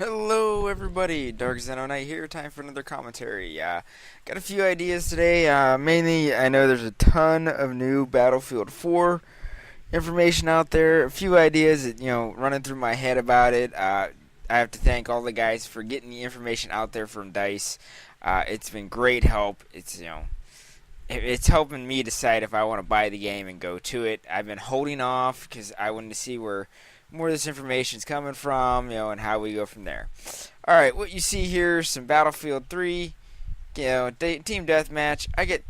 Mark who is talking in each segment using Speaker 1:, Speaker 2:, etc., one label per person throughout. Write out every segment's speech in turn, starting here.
Speaker 1: Hello everybody, Dark Zeno Knight here, time for another commentary. Got a few ideas today. Mainly, I know there's a ton of new Battlefield 4 information out there. A few ideas that, running through my head about it. I have to thank all the guys for getting the information out there from DICE. It's been great help. It's helping me decide if I want to buy the game and go to it. I've been holding off because I wanted to see where more of this information is coming from, and how we go from there. All right, what you see here is some Battlefield 3, team deathmatch. I get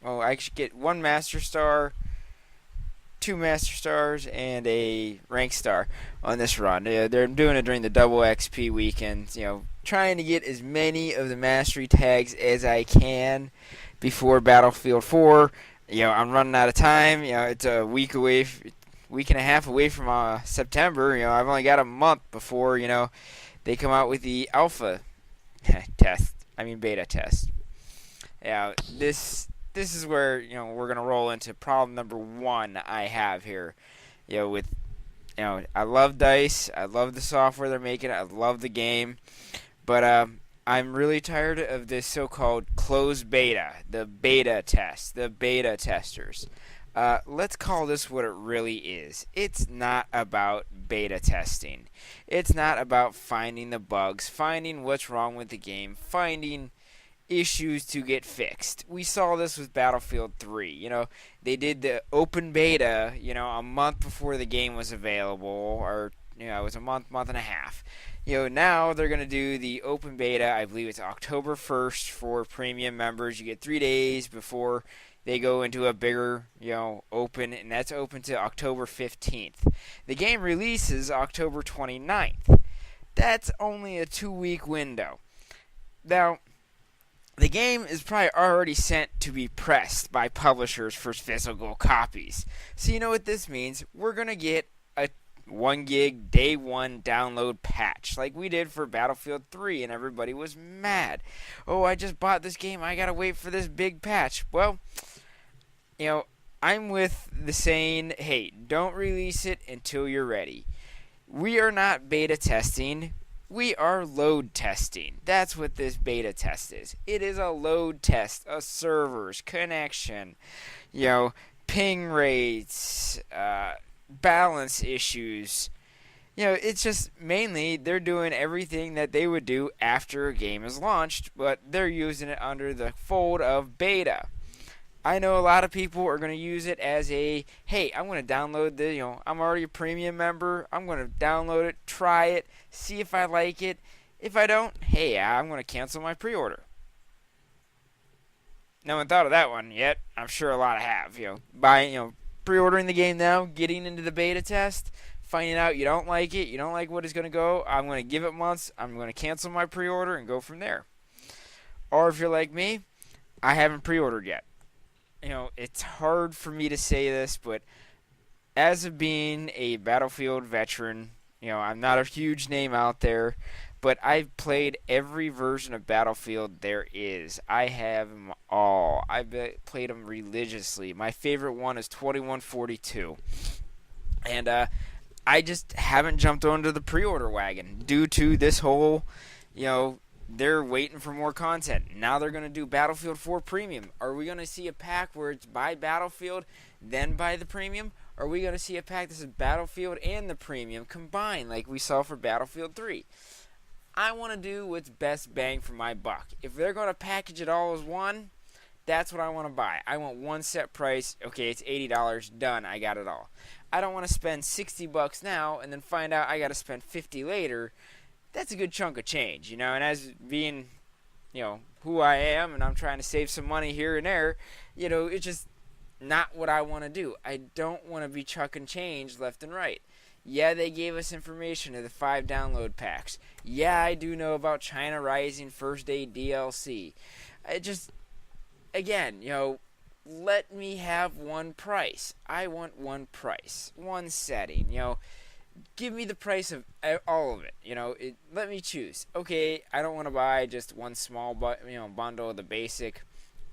Speaker 1: I should get one Master Star, two Master Stars, and a Rank Star on this run. They're doing it during the double XP weekend. Trying to get as many of the mastery tags as I can before Battlefield 4. I'm running out of time. It's a week and a half away from September. I've only got a month before they come out with the alpha beta test. This is where we're gonna roll into problem number one I have here. With I love DICE. I love the software they're making. I love the game, but I'm really tired of this so-called closed beta, the beta test, the beta testers. Let's call this what it really is. It's not about beta testing. It's not about finding the bugs, finding what's wrong with the game, finding issues to get fixed. We saw this with Battlefield 3. They did the open beta, a month before the game was available, or it was a month and a half. Now they're going to do the open beta. I believe it's October 1st for premium members. You get 3 days before they go into a bigger, open, and that's open to October 15th. The game releases October 29th. That's only a 2-week window. Now, the game is probably already sent to be pressed by publishers for physical copies. So you know what this means? We're going to get a 1 gig day one download patch like we did for Battlefield 3, and everybody was mad. Oh, I just bought this game. I got to wait for this big patch. Well, I'm with the saying, hey, don't release it until you're ready. We are not beta testing. We are load testing. That's what this beta test is. It is a load test of servers, connection, ping rates, balance issues. It's just mainly they're doing everything that they would do after a game is launched, but they're using it under the fold of beta. I know a lot of people are going to use it as hey, I'm going to download I'm already a premium member. I'm going to download it, try it, see if I like it. If I don't, hey, I'm going to cancel my pre-order. No one thought of that one yet. I'm sure a lot have. Pre-ordering the game now, getting into the beta test, finding out you don't like it, you don't like what it's going to go. I'm going to give it months. I'm going to cancel my pre-order and go from there. Or if you're like me, I haven't pre-ordered yet. It's hard for me to say this, but as of being a Battlefield veteran, I'm not a huge name out there, but I've played every version of Battlefield there is. I have them all. I've played them religiously. My favorite one is 2142. And I just haven't jumped onto the pre-order wagon due to this whole, they're waiting for more content. Now they're going to do Battlefield 4 Premium. Are we going to see a pack where it's buy Battlefield, then buy the Premium? Or are we going to see a pack that is Battlefield and the Premium combined like we saw for Battlefield 3? I want to do what's best bang for my buck. If they're going to package it all as one, that's what I want to buy. I want one set price. Okay, it's $80. Done. I got it all. I don't want to spend $60 now and then find out I got to spend $50 later. That's a good chunk of change, and as being, who I am, and I'm trying to save some money here and there, it's just not what I want to do. I don't want to be chucking change left and right. Yeah, they gave us information of the 5 download packs. Yeah, I do know about China Rising First Aid DLC. Again, let me have one price. I want one price, one setting, give me the price of all of it. Let me choose. Okay, I don't want to buy just one small bundle of the basic.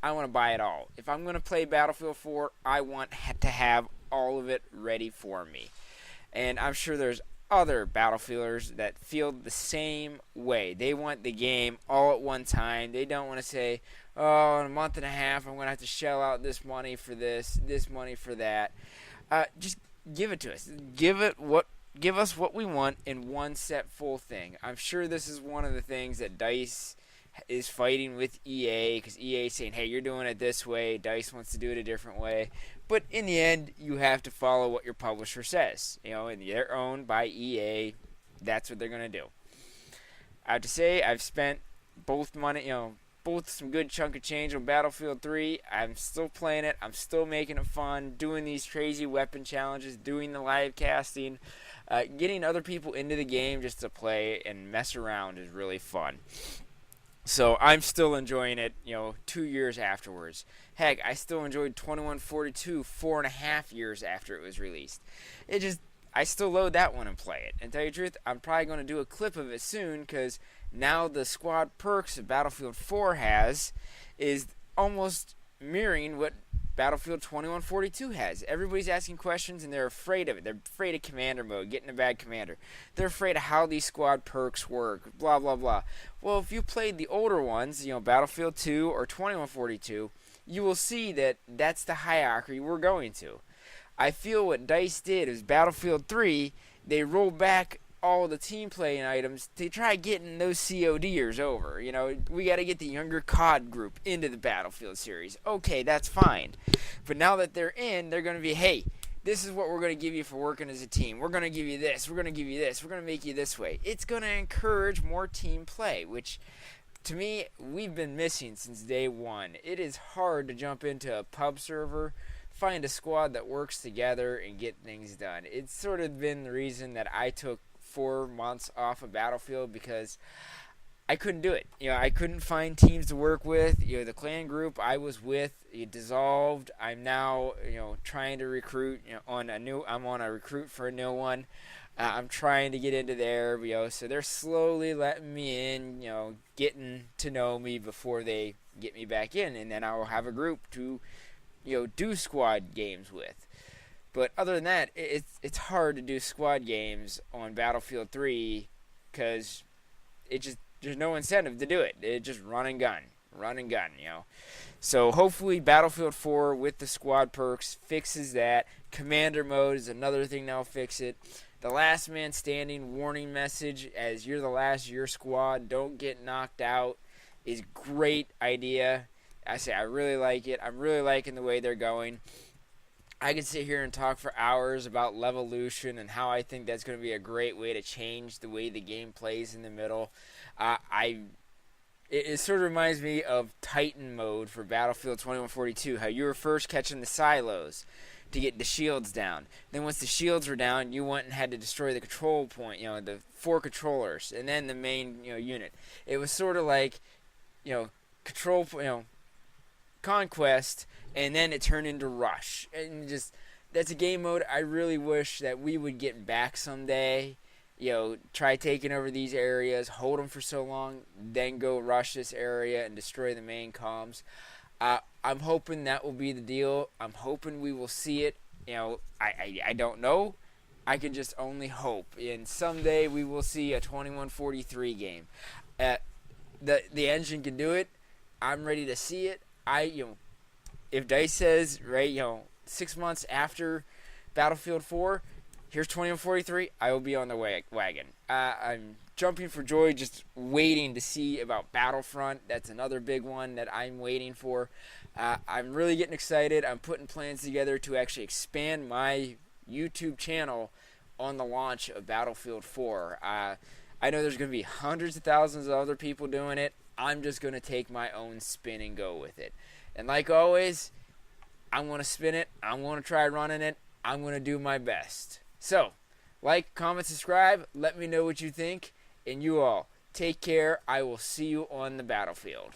Speaker 1: I want to buy it all. If I'm going to play Battlefield 4, I want to have all of it ready for me. And I'm sure there's other Battlefielders that feel the same way. They want the game all at one time. They don't want to say, oh, in a month and a half, I'm going to have to shell out this money for this money for that. Just give it to us. Give us what we want in one set full thing. I'm sure this is one of the things that DICE is fighting with EA, because EA is saying, hey, you're doing it this way. DICE wants to do it a different way. But in the end, you have to follow what your publisher says. And they're owned by EA. That's what they're going to do. I have to say, I've spent both some good chunk of change on Battlefield 3. I'm still playing it. I'm still making it fun, doing these crazy weapon challenges, doing the live casting. Getting other people into the game just to play and mess around is really fun. So I'm still enjoying it, 2 years afterwards. Heck, I still enjoyed 2142 4.5 years after it was released. I still load that one and play it. And tell you the truth, I'm probably going to do a clip of it soon, because now the squad perks that Battlefield 4 has is almost mirroring what Battlefield 2142 has. Everybody's asking questions and they're afraid of it. They're afraid of commander mode, getting a bad commander. They're afraid of how these squad perks work, blah, blah, blah. Well, if you played the older ones, Battlefield 2 or 2142, you will see that that's the hierarchy we're going to. I feel what DICE did is Battlefield 3, they rolled back all the team playing items to try getting those CODers over. We got to get the younger COD group into the Battlefield series. Okay, that's fine. But now that they're in, they're going to be, hey, this is what we're going to give you for working as a team. We're going to give you this. We're going to give you this. We're going to make you this way. It's going to encourage more team play, which, to me, we've been missing since day one. It is hard to jump into a pub server, find a squad that works together, and get things done. It's sort of been the reason that I took 4 months off of Battlefield, because I couldn't do it. I couldn't find teams to work with. The clan group I was with, it dissolved. I'm now, trying to recruit. I'm on a recruit for a new one. I'm trying to get into there. So they're slowly letting me in. Getting to know me before they get me back in, and then I'll have a group to, do squad games with. But other than that, it's hard to do squad games on Battlefield 3, because there's no incentive to do it. It's just run and gun. So hopefully Battlefield 4 with the squad perks fixes that. Commander mode is another thing that'll fix it. The last man standing warning message, as you're the last of your squad, don't get knocked out, is a great idea. I really like it. I'm really liking the way they're going. I could sit here and talk for hours about Levolution and how I think that's going to be a great way to change the way the game plays in the middle. It sort of reminds me of Titan mode for Battlefield 2142, how you were first catching the silos to get the shields down. Then once the shields were down, you went and had to destroy the control point, the 4 controllers, and then the main unit. It was sort of like, Conquest, and then it turned into Rush. And that's a game mode I really wish that we would get back someday. Try taking over these areas, hold them for so long, then go rush this area and destroy the main comms. I'm hoping that will be the deal. I'm hoping we will see it. I don't know. I can just only hope. And someday we will see a 2143 game. The engine can do it. I'm ready to see it. If DICE says, 6 months after Battlefield 4, here's 2143, I will be on the wagon. I'm jumping for joy, just waiting to see about Battlefront. That's another big one that I'm waiting for. I'm really getting excited. I'm putting plans together to actually expand my YouTube channel on the launch of Battlefield 4. I know there's going to be hundreds of thousands of other people doing it. I'm just going to take my own spin and go with it. And like always, I'm going to spin it. I'm going to try running it. I'm going to do my best. So, like, comment, subscribe. Let me know what you think. And you all, take care. I will see you on the battlefield.